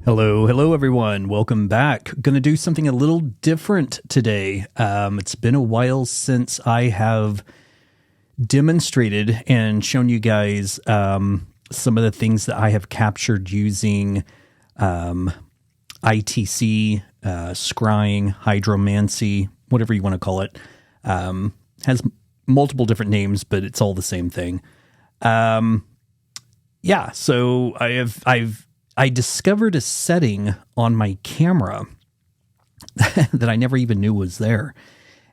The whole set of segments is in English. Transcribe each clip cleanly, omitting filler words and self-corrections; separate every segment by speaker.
Speaker 1: Hello everyone. Welcome back. Going to do something a little different today. It's been a while since I have demonstrated and shown you guys some of the things that I have captured using ITC, scrying, hydromancy, whatever you want to call it. Has multiple different names, but it's all the same thing. So I discovered a setting on my camera that I never even knew was there.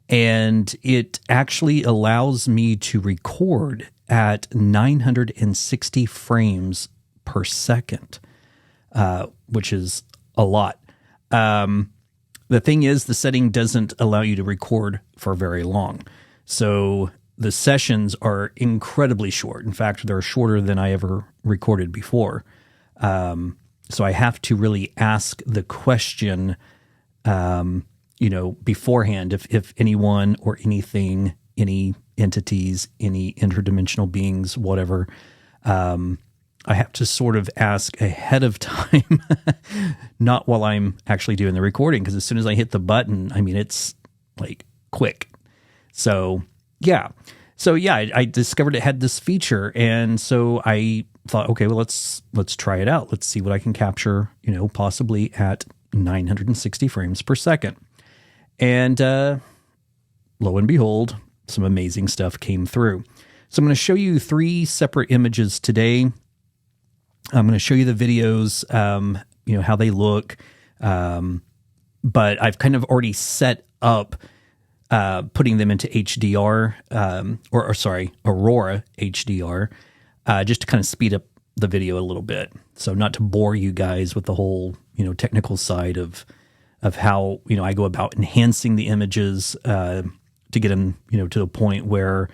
Speaker 1: And it actually allows me to record at 960 frames per second, which is a lot. The thing is, the setting doesn't allow you to record for very long. So the sessions are incredibly short. In fact, they're shorter than I ever recorded before. So I have to really ask the question, beforehand, if anyone or anything, any entities, any interdimensional beings, whatever, I have to sort of ask ahead of time, not while I'm actually doing the recording, because as soon as I hit the button, it's like quick. I discovered it had this feature, and so I thought, okay, well, let's try it out. Let's see what I can capture, possibly at 960 frames per second. And lo and behold, some amazing stuff came through. So I'm going to show you 3 separate images today. I'm going to show you the videos, how they look. But I've kind of already set up putting them into HDR, Aurora HDR, just to kind of speed up the video a little bit. So not to bore you guys with the whole, technical side of how, I go about enhancing the images to get them, to a point where,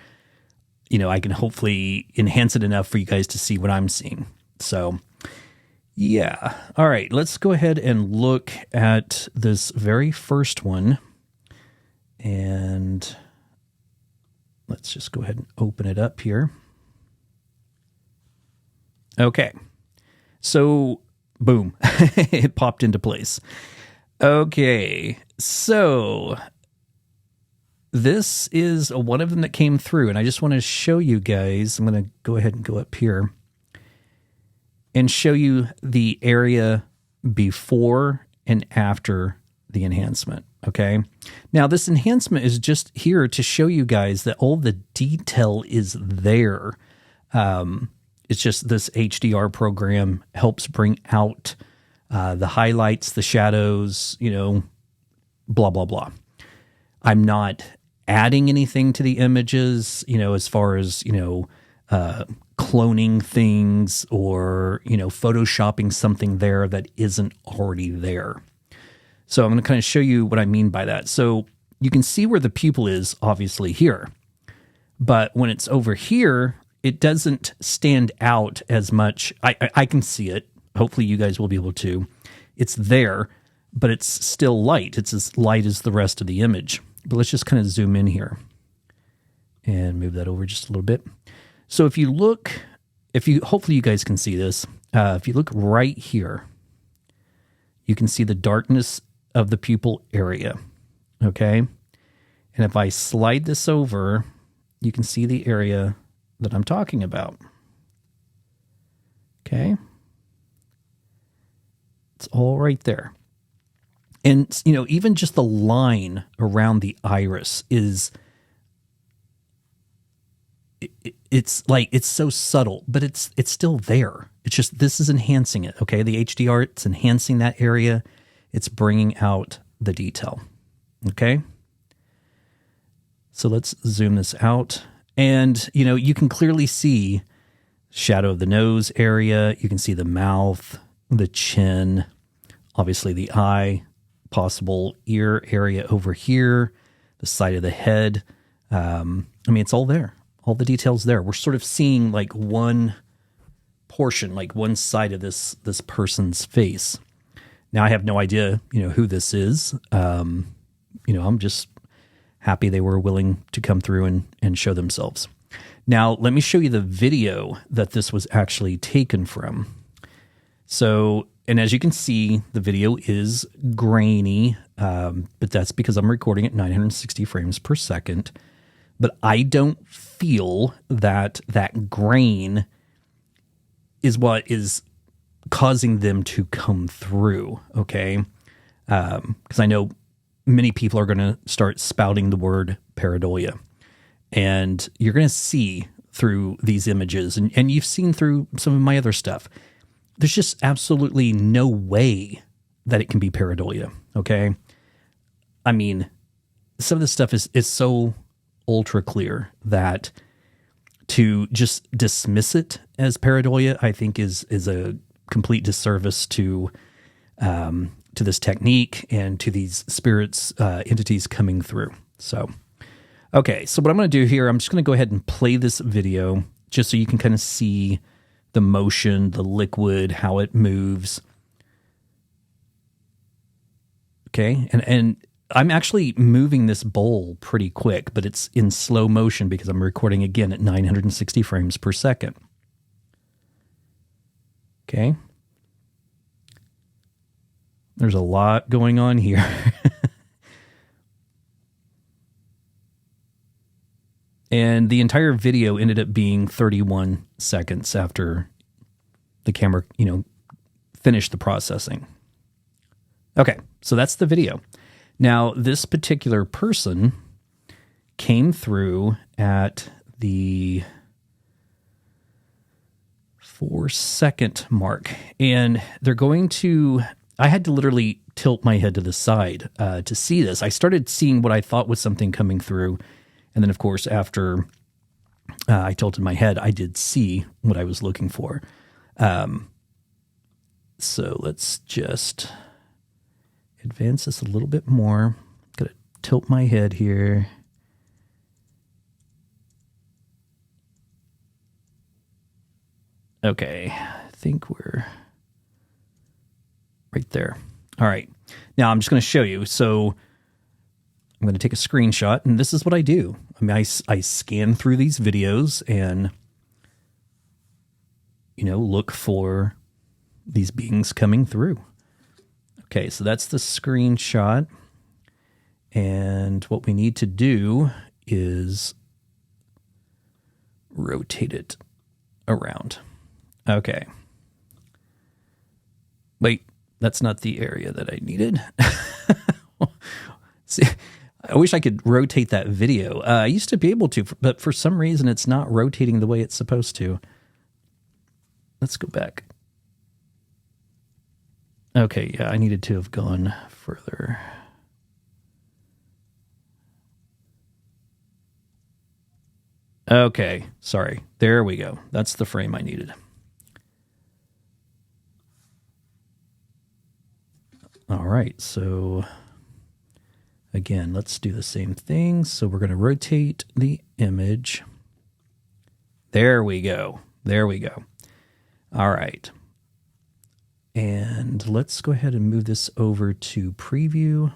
Speaker 1: I can hopefully enhance it enough for you guys to see what I'm seeing. So, yeah. All right, let's go ahead and look at this very first one. And let's just go ahead and open it up here. Okay. So, boom. It popped into place. Okay. So, this is one of them that came through, and I just want to show you guys. I'm going to go ahead and go up here and show you the area before and after the enhancement. Okay. Now, this enhancement is just here to show you guys that all the detail is there. It's just this HDR program helps bring out the highlights, the shadows, blah, blah, blah. I'm not adding anything to the images, as far as, cloning things or, photoshopping something there that isn't already there. So I'm going to kind of show you what I mean by that. So you can see where the pupil is obviously here, but when it's over here, it doesn't stand out as much. I can see it. Hopefully you guys will be able to. It's there, but it's still light. It's as light as the rest of the image. But let's just kind of zoom in here and move that over just a little bit. So hopefully you guys can see this. If you look right here, you can see the darkness of the pupil area, okay? And if I slide this over, you can see the area that I'm talking about, okay? It's all right there. And, even just the line around the iris is, it's so subtle, but it's still there. It's just, this is enhancing it, okay? The HDR, it's enhancing that area. It's bringing out the detail, okay? So let's zoom this out. And, you can clearly see shadow of the nose area. You can see the mouth, the chin, obviously the eye, possible ear area over here, the side of the head. It's all there. All the details there. We're sort of seeing like one portion, like one side of this person's face. Now, I have no idea, who this is. I'm just happy they were willing to come through and show themselves. Now, let me show you the video that this was actually taken from. So And as you can see, the video is grainy, but that's because I'm recording at 960 frames per second. But I don't feel that that grain is what is causing them to come through, okay? Because I know many people are going to start spouting the word pareidolia. And you're going to see through these images, and you've seen through some of my other stuff, there's just absolutely no way that it can be pareidolia, okay? I mean, some of this stuff is so ultra clear that to just dismiss it as pareidolia, I think is a complete disservice to this technique and to these spirits, entities coming through. So, okay, so what I'm going to do here, I'm just going to go ahead and play this video just so you can kind of see the motion, the liquid, how it moves. Okay, and I'm actually moving this bowl pretty quick, but it's in slow motion because I'm recording again at 960 frames per second. Okay. There's a lot going on here. And the entire video ended up being 31 seconds after the camera, finished the processing. Okay, so that's the video. Now, this particular person came through at the 4-second mark, and they're going to... I had to literally tilt my head to the side to see this. I started seeing what I thought was something coming through, and then, of course, after I tilted my head, I did see what I was looking for. So let's just advance this a little bit more. Gotta tilt my head here. Okay, I think we're right there. All right. Now I'm just going to show you. So I'm going to take a screenshot, and this is what I do. I mean, I scan through these videos and, look for these beings coming through. Okay, so that's the screenshot. And what we need to do is rotate it around. Okay. Wait, that's not the area that I needed. See, I wish I could rotate that video. I used to be able to, but for some reason it's not rotating the way it's supposed to. Let's go back. Okay, yeah, I needed to have gone further. Okay, sorry. There we go. That's the frame I needed. All right, so again, let's do the same thing. So we're going to rotate the image. There we go. There we go. All right. And let's go ahead and move this over to preview.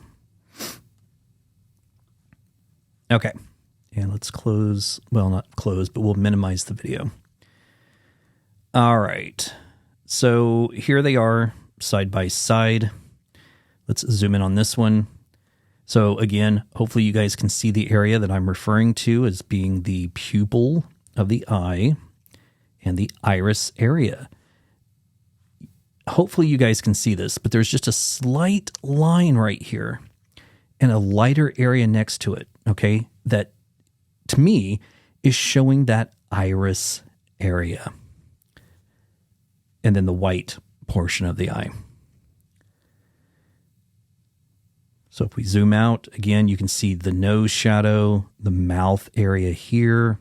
Speaker 1: Okay. And let's close, well, not close, but we'll minimize the video. All right. So here they are side by side. Let's zoom in on this one. So again, hopefully you guys can see the area that I'm referring to as being the pupil of the eye and the iris area. Hopefully you guys can see this, but there's just a slight line right here and a lighter area next to it, okay, that to me is showing that iris area. And then the white portion of the eye. So if we zoom out, again, you can see the nose shadow, the mouth area here,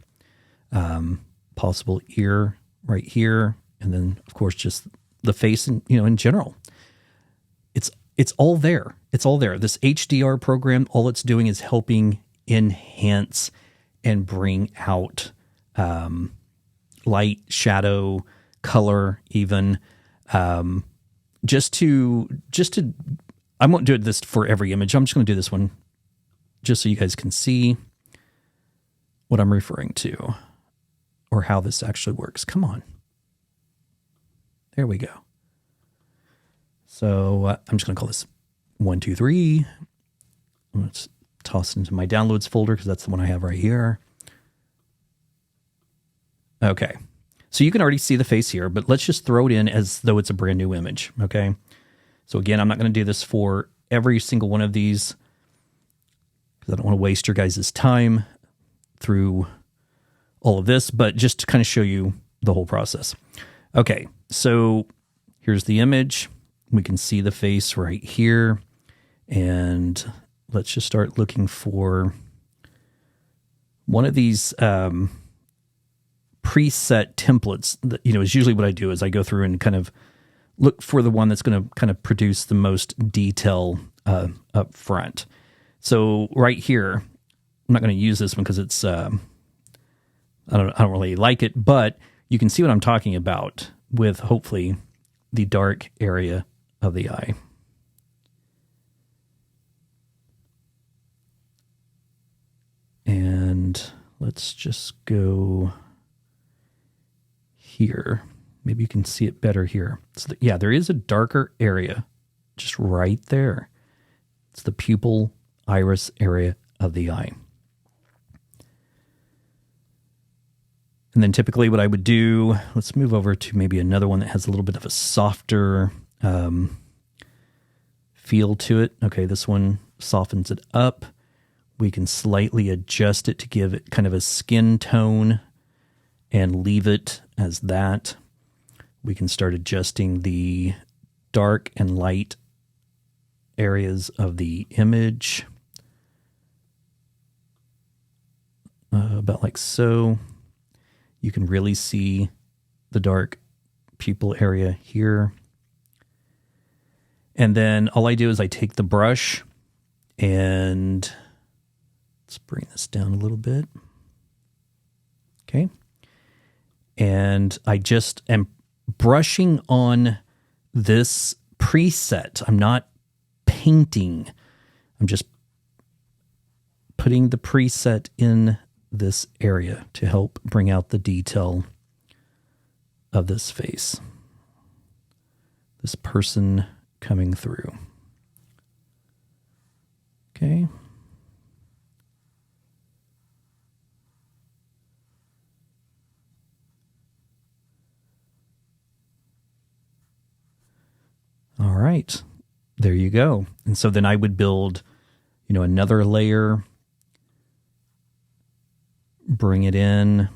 Speaker 1: possible ear right here, and then, of course, just the face, in general. It's all there. It's all there. This HDR program, all it's doing is helping enhance and bring out light, shadow, color, even just to. I won't do this for every image. I'm just going to do this one just so you guys can see what I'm referring to or how this actually works. Come on. There we go. So I'm just going to call this 123. Let's toss it into my downloads folder because that's the one I have right here. Okay. So you can already see the face here, but let's just throw it in as though it's a brand new image. Okay. So again, I'm not going to do this for every single one of these because I don't want to waste your guys' time through all of this, but just to kind of show you the whole process. Okay. So here's the image. We can see the face right here. And let's just start looking for one of these preset templates that, is usually what I do is I go through and kind of look for the one that's going to kind of produce the most detail up front. So right here, I'm not going to use this one because it's, I don't really like it, but you can see what I'm talking about with hopefully the dark area of the eye. And let's just go here. Maybe you can see it better here. So yeah, there is a darker area just right there. It's the pupil iris area of the eye. And then typically what I would do, let's move over to maybe another one that has a little bit of a softer feel to it. Okay, this one softens it up. We can slightly adjust it to give it kind of a skin tone and leave it as that. We can start adjusting the dark and light areas of the image. About like so. You can really see the dark pupil area here. And then all I do is I take the brush and let's bring this down a little bit. Okay. And I just am brushing on this preset. I'm not painting. I'm just putting the preset in this area to help bring out the detail of this face. This person coming through. Okay. All right. There you go. And so then I would build, another layer, bring it in,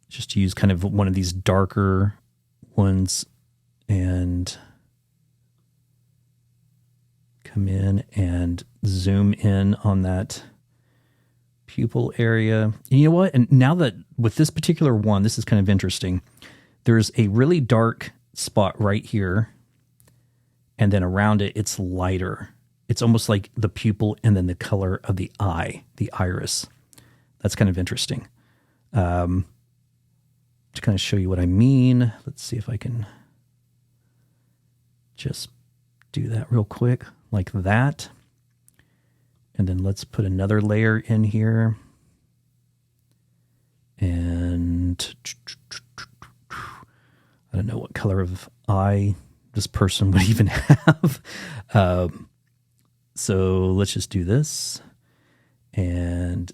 Speaker 1: just use kind of one of these darker ones and come in and zoom in on that pupil area. And you know what? And now that with this particular one, this is kind of interesting. There's a really dark spot right here. And then around it, it's lighter. It's almost like the pupil and then the color of the eye, the iris. That's kind of interesting. To kind of show you what I mean, let's see if I can just do that real quick, like that. And then let's put another layer in here. And I don't know what color of eye this person would even have. So let's just do this. And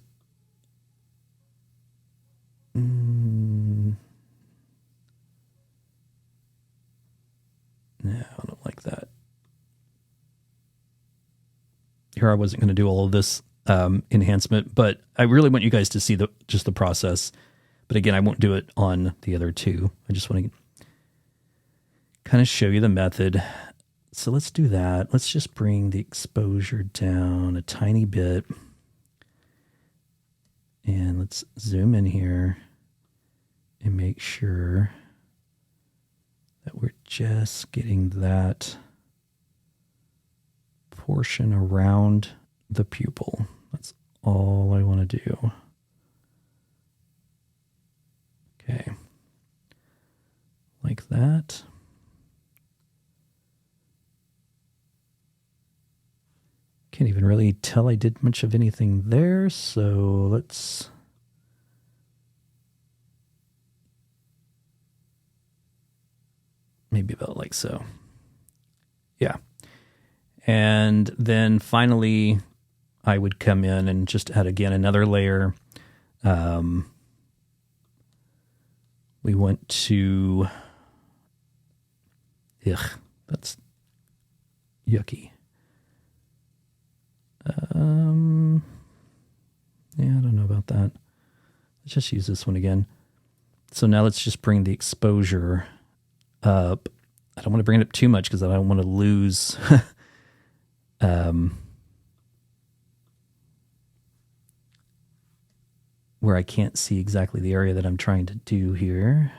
Speaker 1: no, I don't like that. Here I wasn't going to do all of this enhancement, but I really want you guys to see just the process. But again, I won't do it on the other two. I just want to kind of show you the method. So let's do that. Let's just bring the exposure down a tiny bit. And let's zoom in here and make sure that we're just getting that portion around the pupil. That's all I want to do. Okay. Like that. Can't even really tell I did much of anything there, so let's maybe about like so. Yeah. And then finally, I would come in and just add again another layer. We went to, that's yucky. Yeah, I don't know about that. Let's just use this one again. So now let's just bring the exposure up. I don't want to bring it up too much because I don't want to lose where I can't see exactly the area that I'm trying to do here.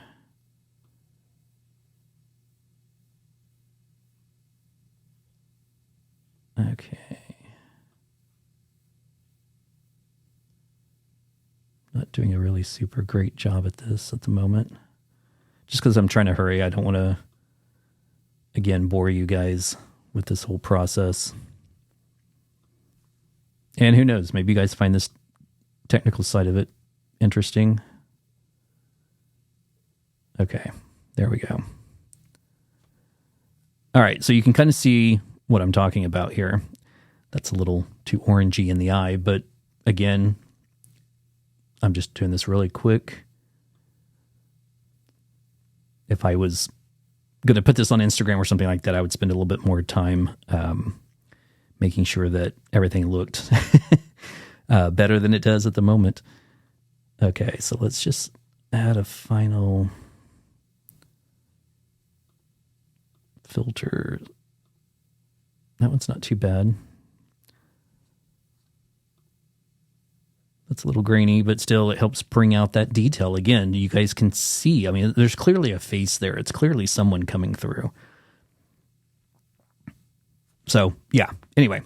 Speaker 1: Okay. Not doing a really super great job at this at the moment. Just because I'm trying to hurry, I don't want to, again, bore you guys with this whole process. And who knows, maybe you guys find this technical side of it interesting. Okay, there we go. All right, so you can kind of see what I'm talking about here. That's a little too orangey in the eye, but again, I'm just doing this really quick. If I was going to put this on Instagram or something like that, I would spend a little bit more time making sure that everything looked better than it does at the moment. Okay, so let's just add a final filter. That one's not too bad. That's a little grainy, but still it helps bring out that detail. Again, you guys can see, I mean, there's clearly a face there. It's clearly someone coming through. So, yeah. Anyway,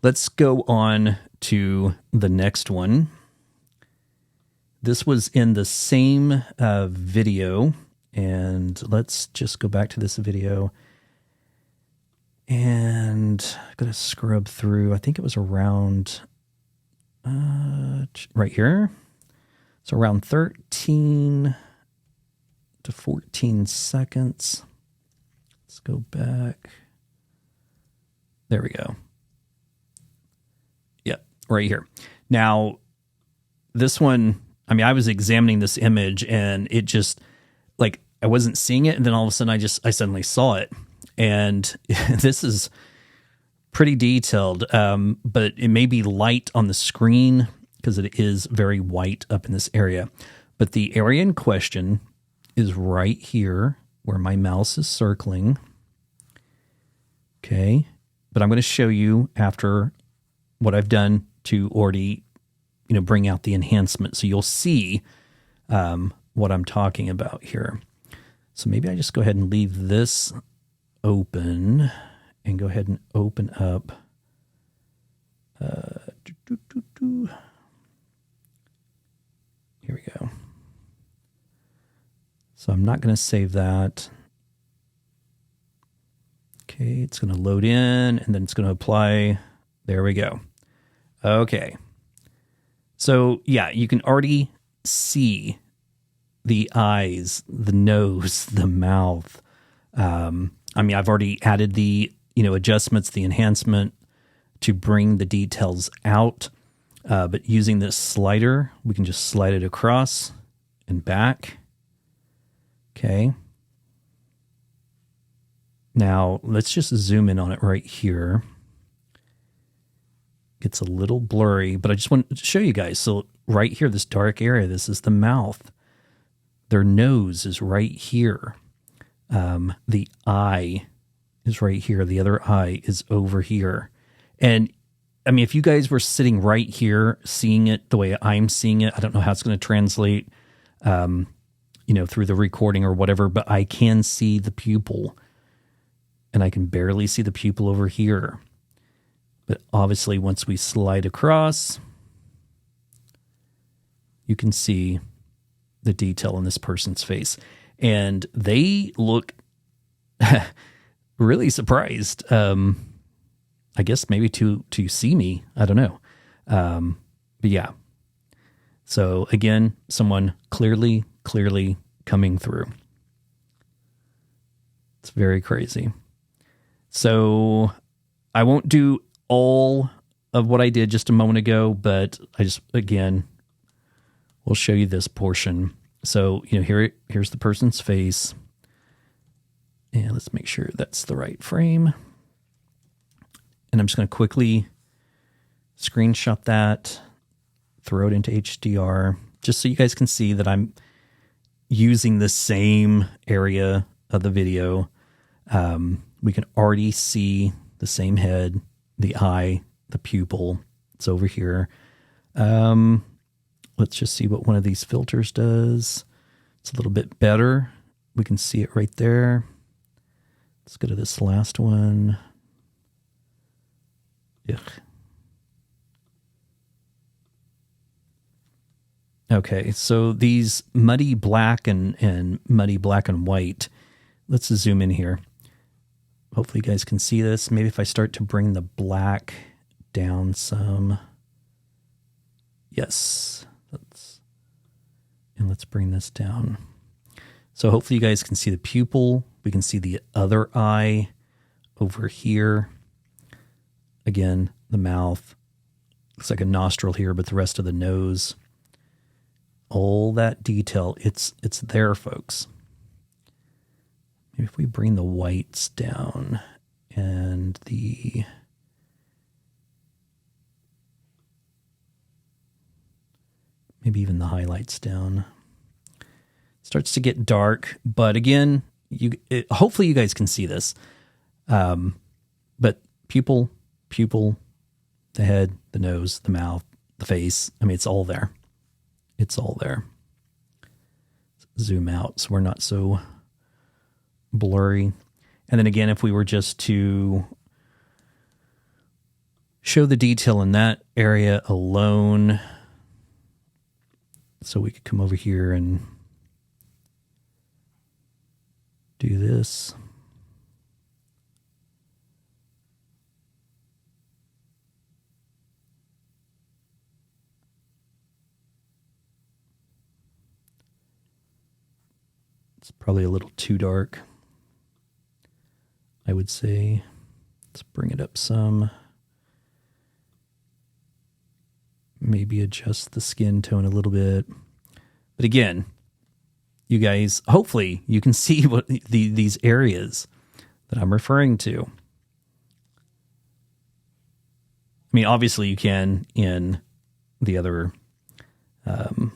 Speaker 1: let's go on to the next one. This was in the same video, and let's just go back to this video. And I'm going to scrub through. I think it was around right here. So around 13 to 14 seconds. Let's go back. There we go. Yep, right here. Now, this one, I mean, I was examining this image and it just, like, I wasn't seeing it. And then all of a sudden I suddenly saw it. And this is pretty detailed, but it may be light on the screen because it is very white up in this area. But the area in question is right here where my mouse is circling. Okay. But I'm going to show you after what I've done to already, bring out the enhancement. So you'll see what I'm talking about here. So maybe I just go ahead and leave this open and go ahead and open up. Here we go. So I'm not going to save that. Okay, it's going to load in and then it's going to apply. There we go. Okay. So yeah, you can already see the eyes, the nose, the mouth. I mean, I've already added the, adjustments, the enhancement to bring the details out. But using this slider, we can just slide it across and back. Okay. Now, let's just zoom in on it right here. It's a little blurry, but I just want to show you guys. So right here, this dark area, this is the mouth. Their nose is right here. The eye is right here. The other eye is over here. And I mean, if you guys were sitting right here, seeing it the way I'm seeing it, I don't know how it's going to translate, through the recording or whatever, but I can see the pupil and I can barely see the pupil over here. But obviously once we slide across, you can see the detail in this person's face. And they look really surprised. I guess maybe to see me. I don't know. But yeah. So again, someone clearly coming through. It's very crazy. So I won't do all of what I did just a moment ago, but I just, again, we'll show you this portion. So, here's the person's face. And let's make sure that's the right frame. And I'm just going to quickly screenshot that, throw it into HDR, just so you guys can see that I'm using the same area of the video. We can already see the same head, the eye, the pupil. It's over here. Let's just see what one of these filters does. It's a little bit better. We can see it right there. Let's go to this last one. Ugh. Okay, so these muddy black and muddy black and white. Let's zoom in here. Hopefully you guys can see this. Maybe if I start to bring the black down some. Yes. Let's bring this down. So hopefully you guys can see the pupil. We can see the other eye over here. Again, the mouth. Looks like a nostril here, but the rest of the nose. All that detail, it's there, folks. Maybe if we bring the whites down and maybe even the highlights down. It starts to get dark, but again, hopefully you guys can see this. But pupil, the head, the nose, the mouth, the face, I mean, it's all there. It's all there. Zoom out so we're not so blurry. And then again, if we were just to show the detail in that area alone, so we could come over here and do this. It's probably a little too dark, I would say. Let's bring it up some. Maybe adjust the skin tone a little bit. But again, you guys, hopefully you can see what these areas that I'm referring to. I mean, obviously you can in the other, let's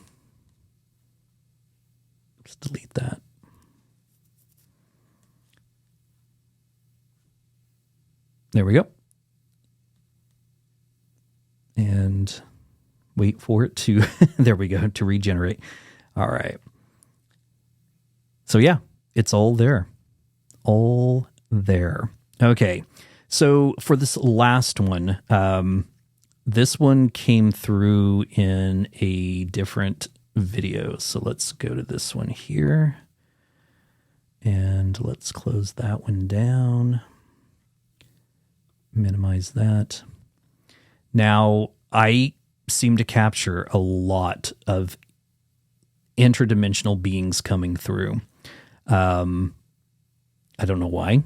Speaker 1: delete that. There we go. And wait for it to, there we go, to regenerate. All right. So yeah, it's all there. All there. Okay. So for this last one, this one came through in a different video. So let's go to this one here. And let's close that one down. Minimize that. Now, I seem to capture a lot of interdimensional beings coming through. I don't know why.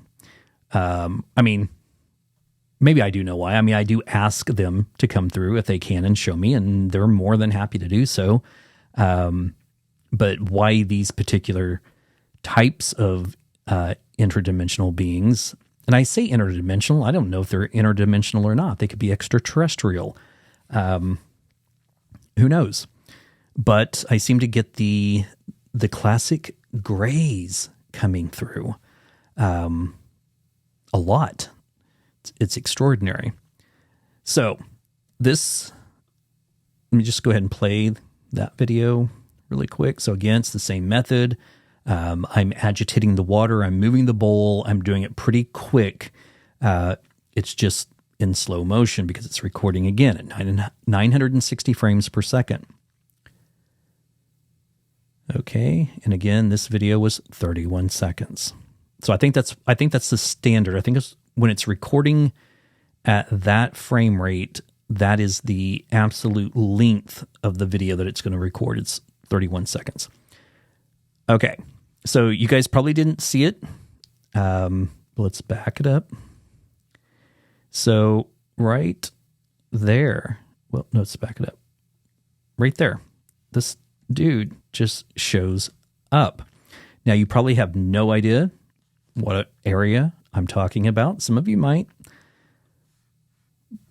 Speaker 1: I mean, maybe I do know why. I mean, I do ask them to come through if they can and show me, and they're more than happy to do so. But why these particular types of interdimensional beings? And I say interdimensional, I don't know if they're interdimensional or not. They could be extraterrestrial. Who knows? But I seem to get the classic grays coming through a lot. It's extraordinary. So this, let me just go ahead and play that video really quick. So again, it's the same method. I'm agitating the water. I'm moving the bowl. I'm doing it pretty quick. It's just in slow motion because it's recording again at 960 frames per second. Okay. And again, this video was 31 seconds. So I think that's the standard. I think it's when it's recording at that frame rate, that is the absolute length of the video that it's going to record. It's 31 seconds. Okay. So you guys probably didn't see it. Let's back it up. So right there, well, no, let's back it up. Right there, this dude just shows up. Now, you probably have no idea what area I'm talking about. Some of you might,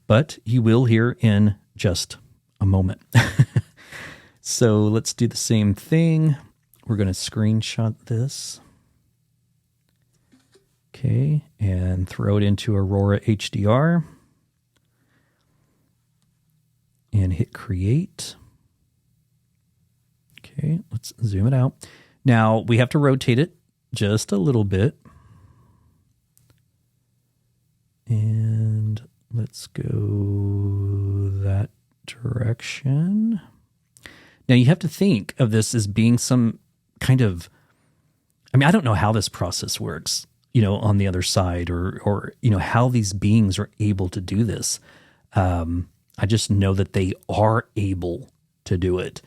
Speaker 1: but you will hear in just a moment. So let's do the same thing. We're going to screenshot this. Okay, and throw it into Aurora HDR. And hit create. Okay, let's zoom it out. Now, we have to rotate it just a little bit. And let's go that direction. Now, you have to think of this as being some kind of, I mean, I don't know how this process works, on the other side or how these beings are able to do this. I just know that they are able to do it.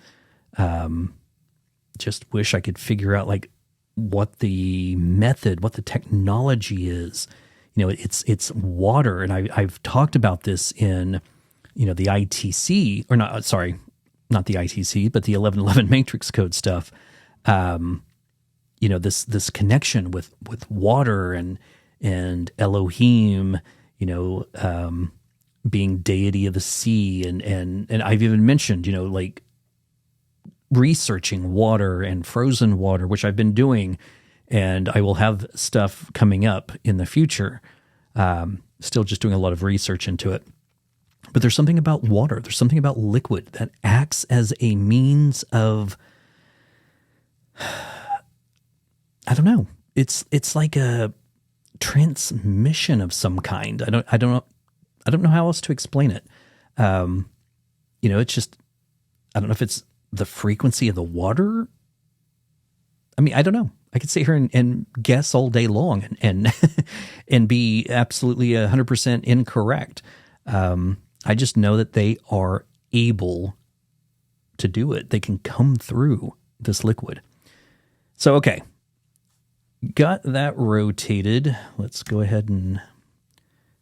Speaker 1: Just wish I could figure out what the method, what the technology is. It's water, and I've talked about this in the ITC, or not. Sorry, not the ITC, but the 1111 Matrix Code stuff. This connection with water and Elohim. Being deity of the sea, and I've even mentioned researching water and frozen water, which I've been doing. And I will have stuff coming up in the future. Still just doing a lot of research into it. But there's something about water. There's something about liquid that acts as a means of, I don't know. It's like a transmission of some kind. I don't know how else to explain it. It's just, I don't know if it's the frequency of the water. I mean, I don't know. I could sit here and guess all day long and and be absolutely 100% incorrect. I just know that they are able to do it. They can come through this liquid. So, okay. Got that rotated. Let's go ahead and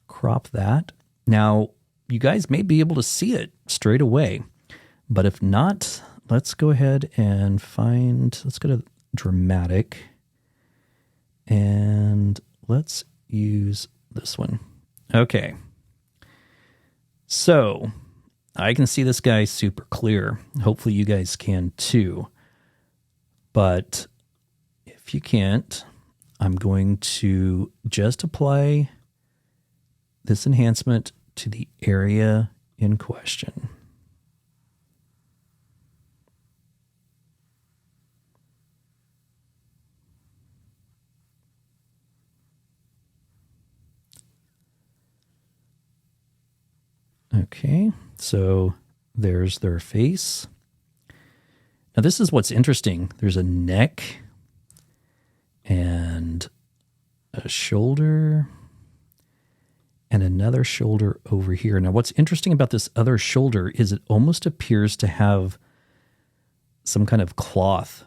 Speaker 1: crop that. Now, you guys may be able to see it straight away, but if not, let's go ahead and let's go to dramatic, and let's use this one. Okay. So I can see this guy super clear. Hopefully you guys can too. But if you can't, I'm going to just apply this enhancement to the area in question. Okay, so there's their face. Now this is what's interesting. There's a neck and a shoulder and another shoulder over here. Now what's interesting about this other shoulder is it almost appears to have some kind of cloth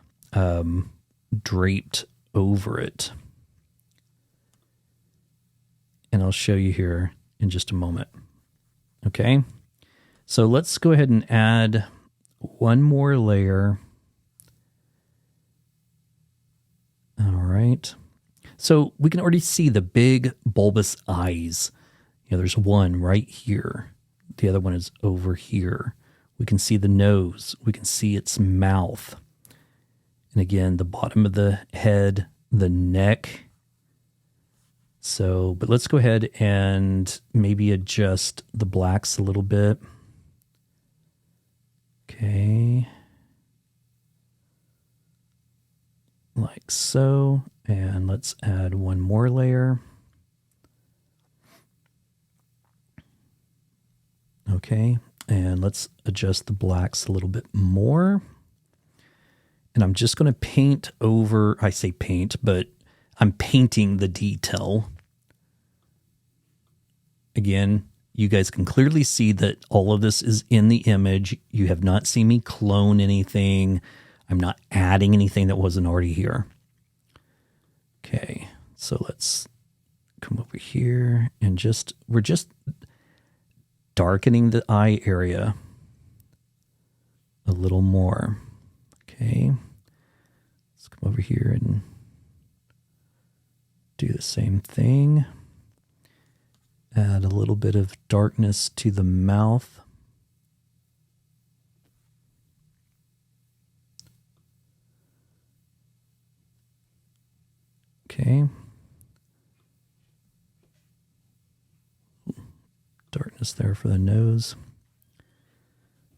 Speaker 1: draped over it. And I'll show you here in just a moment. Okay, so let's go ahead and add one more layer. All right. So we can already see the big bulbous eyes. There's one right here. The other one is over here. We can see the nose. We can see its mouth. And again, the bottom of the head, the neck. So, but let's go ahead and maybe adjust the blacks a little bit. Okay. Like so. And let's add one more layer. Okay. And let's adjust the blacks a little bit more. And I'm just going to paint over, I say paint, but I'm painting the detail. Again, you guys can clearly see that all of this is in the image. You have not seen me clone anything. I'm not adding anything that wasn't already here. Okay, So let's come over here and we're just darkening the eye area a little more. Okay. Let's come over here and do the same thing. Add a little bit of darkness to the mouth. Okay. Darkness there for the nose.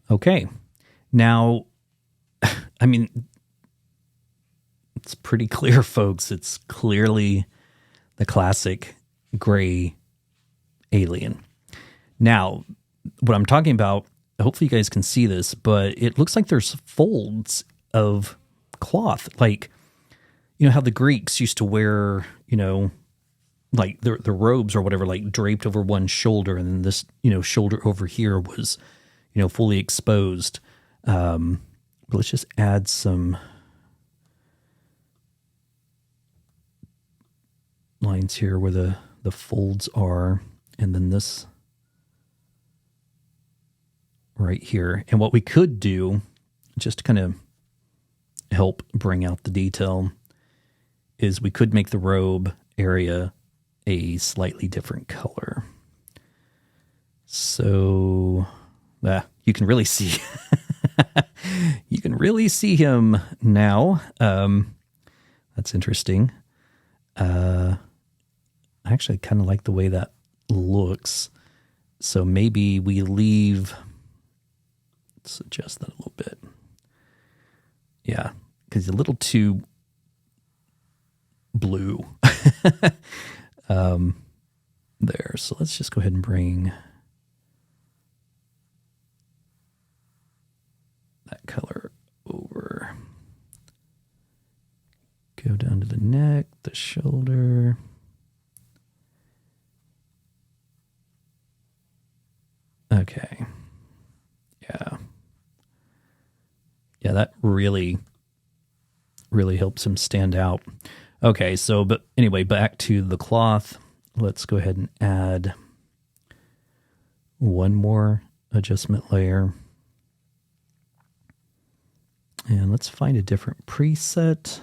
Speaker 1: Okay. Now, I mean, it's pretty clear, folks. It's clearly the classic gray alien. Now, what I'm talking about, hopefully you guys can see this, but it looks like there's folds of cloth. Like, you know how the Greeks used to wear, you know, like the robes or whatever, like draped over one shoulder, and then this, you know, shoulder over here was, you know, fully exposed. But let's just add some lines here where the folds are, and then this right here. And what we could do, just to kind of help bring out the detail, is we could make the robe area a slightly different color. So you can really see you can really see him now. That's interesting. I actually kind of like the way that looks. So maybe we let's adjust that a little bit. Yeah, because he's a little too blue. There. So let's just go ahead and bring that color over. Go down to the neck, the shoulder. Okay. Yeah. Yeah, that really helps him stand out. Okay, so, but anyway, back to the cloth. Let's go ahead and add one more adjustment layer. And let's find a different preset.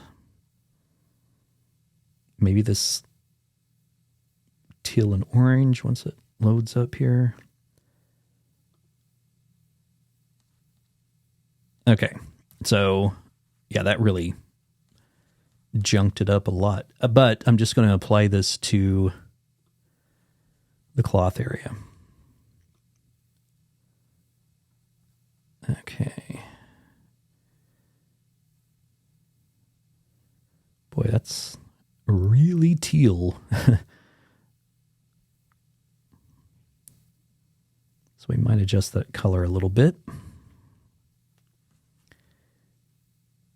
Speaker 1: Maybe this teal and orange once it loads up here. Okay, so yeah, that really junked it up a lot. But I'm just going to apply this to the cloth area. Okay. Boy, that's really teal. So we might adjust that color a little bit.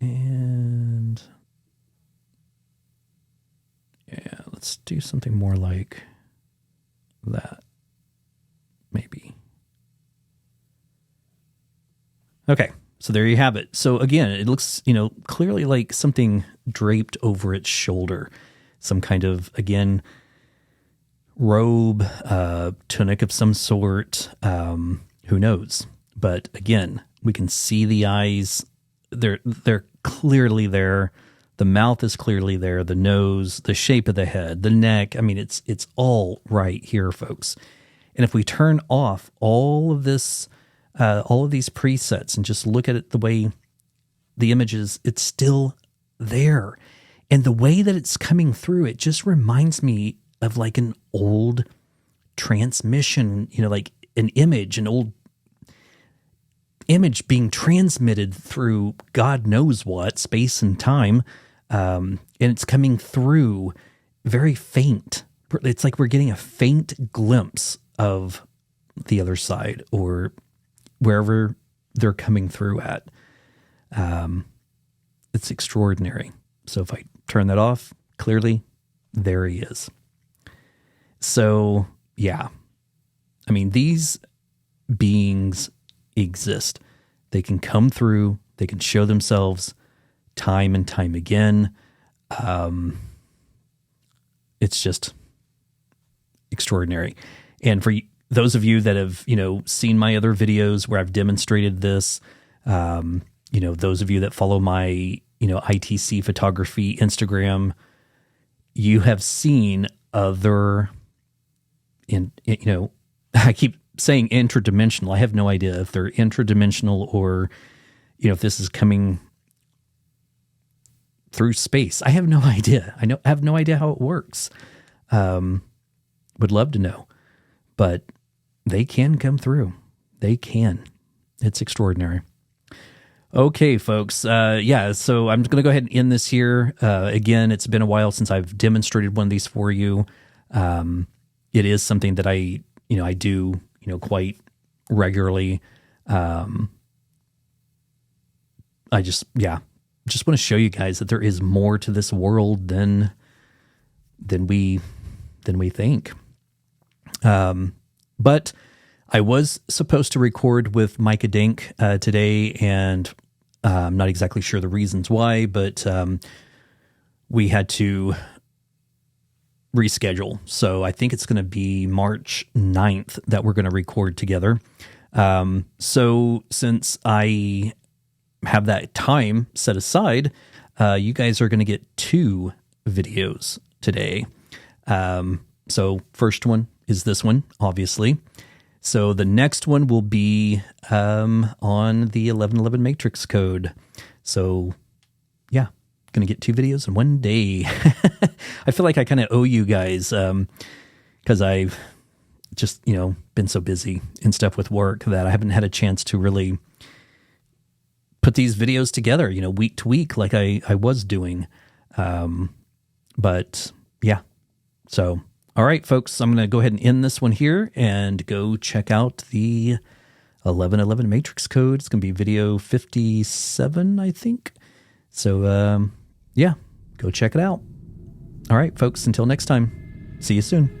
Speaker 1: And yeah, let's do something more like that, maybe. Okay, so there you have it. So again, it looks, you know, clearly like something draped over its shoulder. Some kind of, again, robe, tunic of some sort. Who knows? But again, we can see the eyes. They're clearly there. The mouth is clearly there. The nose, the shape of the head, the neck. I mean, it's all right here, folks. And if we turn off all of this, all of these presets, and just look at it the way the image is, it's still there. And the way that it's coming through, it just reminds me of like an old transmission, you know, like an image, an old image being transmitted through God knows what, space and time. And it's coming through very faint. It's like we're getting a faint glimpse of the other side or wherever they're coming through at. It's extraordinary. So if I turn that off, clearly there he is. So yeah, I mean, these beings exist. They can come through, they can show themselves time and time again. it's just extraordinary. And for those of you that have, seen my other videos where I've demonstrated this, those of you that follow my, ITC photography Instagram, you have seen other, I keep saying interdimensional. I have no idea if they're interdimensional or, if this is coming through space. I have no idea. I have no idea how it works. Would love to know, but they can come through. They can. It's extraordinary. Okay, folks. So I'm going to go ahead and end this here. Again, it's been a while since I've demonstrated one of these for you. It is something that I do, quite regularly. I just want to show you guys that there is more to this world than we think. But I was supposed to record with Micah Dink today, and I'm not exactly sure the reasons why, but we had to reschedule. So I think it's going to be March 9th that we're going to record together. So since I have that time set aside, you guys are going to get 2 videos today. So first one is this one, obviously. So the next one will be on the 1111 matrix code. So yeah, going to get 2 videos in one day. I feel like I kind of owe you guys because I've just, been so busy and stuff with work that I haven't had a chance to really put these videos together, week to week like I was doing. But yeah, so all right, folks, I'm going to go ahead and end this one here and go check out the 1111 matrix code. It's going to be video 57, I think. So, yeah, go check it out. All right, folks, until next time, see you soon.